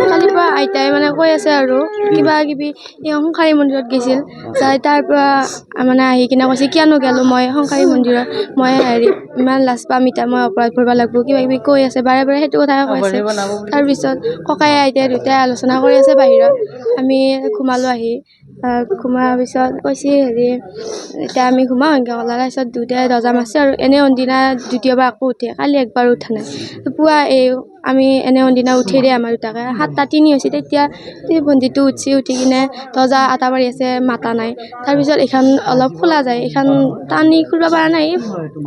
কালিৰ পৰা আইতাই মানে কৈ আছে আৰু কিবা কিবি সংসাৰী মন্দিৰত গৈছিল তাৰ পৰা মানে আহি কিনে কৈছে কিয়নো গ'লো মই সংসাৰী মন্দিৰত মই ইমান লাজ পাম এতিয়া মই অপৰাধ কৰিব লাগিব কিবা কিবি কৈ আছে বাৰে বাৰে সেইটো কথাই কৈ আছে। তাৰপিছত ককাই আইতাই দুটাই আলোচনা কৰি আছে বাহিৰত। আমি ঘুমালোঁ আহি ঘুমাৰ পিছত কৈছে এতিয়া আমি ঘুমাওঁ এনেকৈ ক'লা। তাৰপিছত দুটাই দৰ্জা মাৰিছে আৰু এনে অনদিনা দ্বিতীয়বাৰ আকৌ উঠে, কালি একবাৰো উঠা নাই। পুৱা আমি এনে অনদিনা উঠি দিয়ে আমাৰ দুটাকে 7:03 হৈছে তেতিয়া ভণ্টিটো উঠি কিনে দৰ্জা আটা মাৰি আছে, মাতা নাই। তাৰপিছত এইখন অলপ খোলা যায়, এইখন টানি খুলিব পৰা নাই,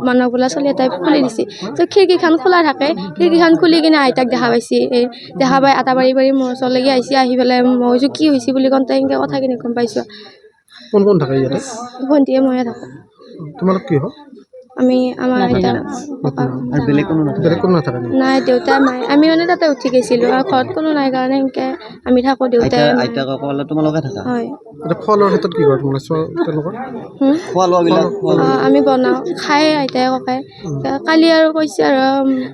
মানুহ বোলা চলি এটাই খুলি দিছে। খিৰিকীখন খোলা থাকে, খিৰিকীখন খুলি কিনে আইতাক দেখা পাইছে। দেখা পাই আটা পাৰি মোৰ ওচৰলৈকে আহিছে, আহি পেলাই মই কৈছোঁ কি হৈছে বুলি কওঁতে এনেকৈ কথাখিনি গম পাইছোঁ। কোন কোন থাকে ইয়াতে? ভণ্টিয়ে ময়ে থাকোঁ। তোমালোক কি হয়? আমি আমাৰ আইতা আৰু বেলেগ কোনো নাথাকে? নাই, দেউতা মাই আমি মানে তাতে উঠি গৈছিলোঁ আৰু ঘৰত কোনো নাই কাৰণে সেনেকৈ আমি থাকোঁ। দেউতাই তোমালোকে থাকা? হয়। খোৱা লোৱাৰ ক্ষেত্ৰত কি কৰে তেওঁলোকৰ? খোৱা লোৱাবিলাক আমি বনাওঁ, খাই আইতাই ককাই। কালি আৰু কৈছে আৰু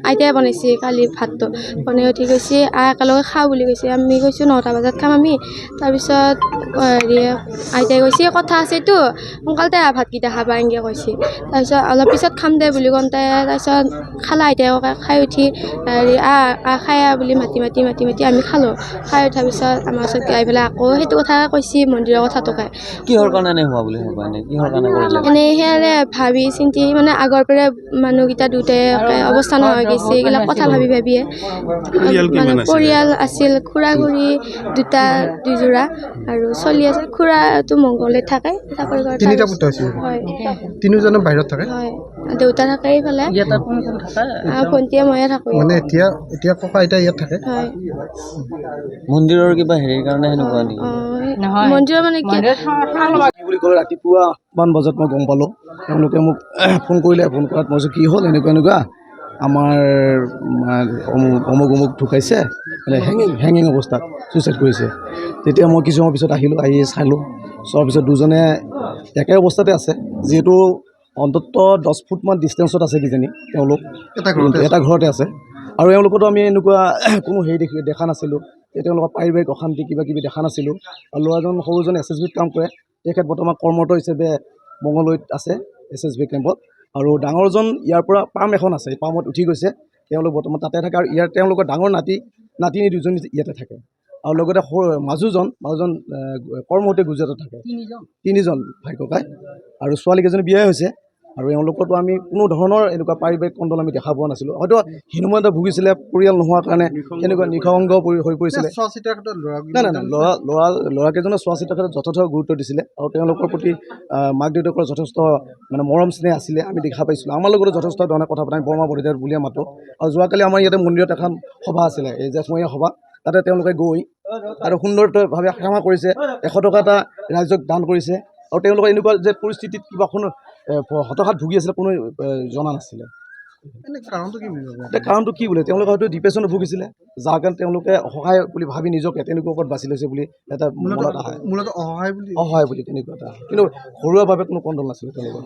আইতাই বনাইছে কালি ভাতটো, বনাই উঠি কৈছে একেলগে খাওঁ বুলি কৈছে। আমি কৈছোঁ 9টা বজাত খাম আমি। তাৰপিছত আইতাই কৈছে কথা আছেতো সোনকালতে ভাতকেইটা খাবা এনেকৈ কৈছে। তাৰপিছত অলপ পিছত খাম দে বুলি কওঁতে তাৰপিছত খালা আইতাই ককাই। খাই উঠি খাই বুলি মাতি আমি খালোঁ। খাই উঠাৰ পিছত আমাৰ ওচৰত গাই পেলাই আকৌ সেইটো কথা কৈছে, মন্দিৰৰ কথাটোকে। কিহৰ কাৰণে এনে হোৱা বুলি ভাবা? কিহৰ কাৰণে কৰিলে? এনেই সেয়াৰে ভাবি চিন্তি মানে আগৰ পৰা মানুহকেইটা দুটাই অৱস্থা নোহোৱা গৈছে, এইবিলাক কথা ভাবিয়ে মানে পৰিয়াল আছিল খুৰা খুৰী দুযোৰা আৰু চলি আছে। খুৰাটো মংগলদৈত থাকে, চাকৰি কৰে। তিনিটা পুত্ৰ আছিল? হয়। তিনিজনে বাহিৰত থাকে? হয়, দেউতা থাকে এইফালে, ভণ্টিয়ে ময়ে থাকোঁ। মানে এতিয়া ককা আইতা ইয়াত থাকে? হয়। মন্দিৰৰ কিবা হেৰিৰ কাৰণে সেনেকুৱা নেকি? মন্দিৰৰ মানে কি বুলি ক'লে ৰাতিপুৱা মান বজাত মই গম পালোঁ। তেওঁলোকে মোক ফোন কৰিলে, ফোন কৰাত মই কৈছোঁ কি হ'ল এনেকুৱা আমাৰ অমুক ঢুকাইছে, মানে হেঙিং অৱস্থাত ছুইচাইড কৰিছে। তেতিয়া মই কিছু সময় পিছত আহিলোঁ, আহি চালোঁ। চোৱাৰ পিছত দুজনে একে অৱস্থাতে আছে, যিহেতু অন্ততঃ 10 ফুটমান ডিষ্টেঞ্চত আছে কিজানি তেওঁলোক এটা ঘৰতে আছে। আৰু এওঁলোকতো আমি এনেকুৱা কোনো হেৰি দেখা নাছিলোঁ যে তেওঁলোকৰ পাৰিবাৰিক অশান্তি কিবা কিবি দেখা নাছিলোঁ। আৰু ল'ৰাজন সৰুজন SSBত কাম কৰে, তেখেত বৰ্তমান কৰ্মৰত হিচাপে মংগলদৈত আছে SSB কেম্পত। আৰু ডাঙৰজন ইয়াৰ পৰা পাম এখন আছে, পামত উঠি গৈছে, তেওঁলোক বৰ্তমান তাতে থাকে। আৰু তেওঁলোকৰ ডাঙৰ নাতিনী দুজনী ইয়াতে থাকে। আৰু লগতে মাজুজন কৰ্মসূত্ৰে গুজৰাটত থাকে। তিনিজন ভাই ককাই আৰু ছোৱালীকেইজনী বিয়াই হৈছে। আৰু এওঁলোকতো আমি কোনো ধৰণৰ এনেকুৱা পাৰিবাৰিক কণ্ডল আমি দেখা পোৱা নাছিলোঁ। হয়তো হীনমন্যতা ভুগিছিলে, পৰিয়াল নোহোৱাৰ কাৰণে সেনেকুৱা নিঃসংগ হৈ পৰিছিলে। নাই, ল'ৰাকেইজনে চোৱা চিতাৰ ক্ষেত্ৰত যথেষ্ট গুৰুত্ব দিছিলে আৰু তেওঁলোকৰ প্ৰতি মাক দেউতাকৰ যথেষ্ট মানে মৰম স্নেহ আছিলে, আমি দেখা পাইছিলোঁ। আমাৰ লগতো যথেষ্ট ধৰণে কথা পতা, আমি বৰমা বৰিদাৰ বুলিয়ে মাতোঁ। আৰু যোৱাকালি আমাৰ ইয়াতে মন্দিৰত এখন সভা আছিলে, এই জেঠমহীয়া সভা, তাতে তেওঁলোকে গৈ আৰু সুন্দৰভাৱে সেৱা কৰিছে, 100 টকা এটা ৰাইজক দান কৰিছে। আৰু তেওঁলোকৰ এনেকুৱা যে পৰিস্থিতিত কিবা কোনো হতাশাত ভুগি আছিলে কোনো জনা নাছিলে। কাৰণটো কি বোলে, তেওঁলোকে হয়তো ডিপ্ৰেশ্যনত ভুগিছিলে, যাৰ কাৰণে তেওঁলোকে অসহায় বুলি ভাবি নিজকে তেওঁলোকৰ ওপৰত বাছি লৈছে বুলি এটা মনত আহে। অসহায় বুলি তেনেকুৱা এটা, কিন্তু ঘৰুৱাভাৱে কোনো কণ্ডল নাছিলে তেওঁলোকৰ।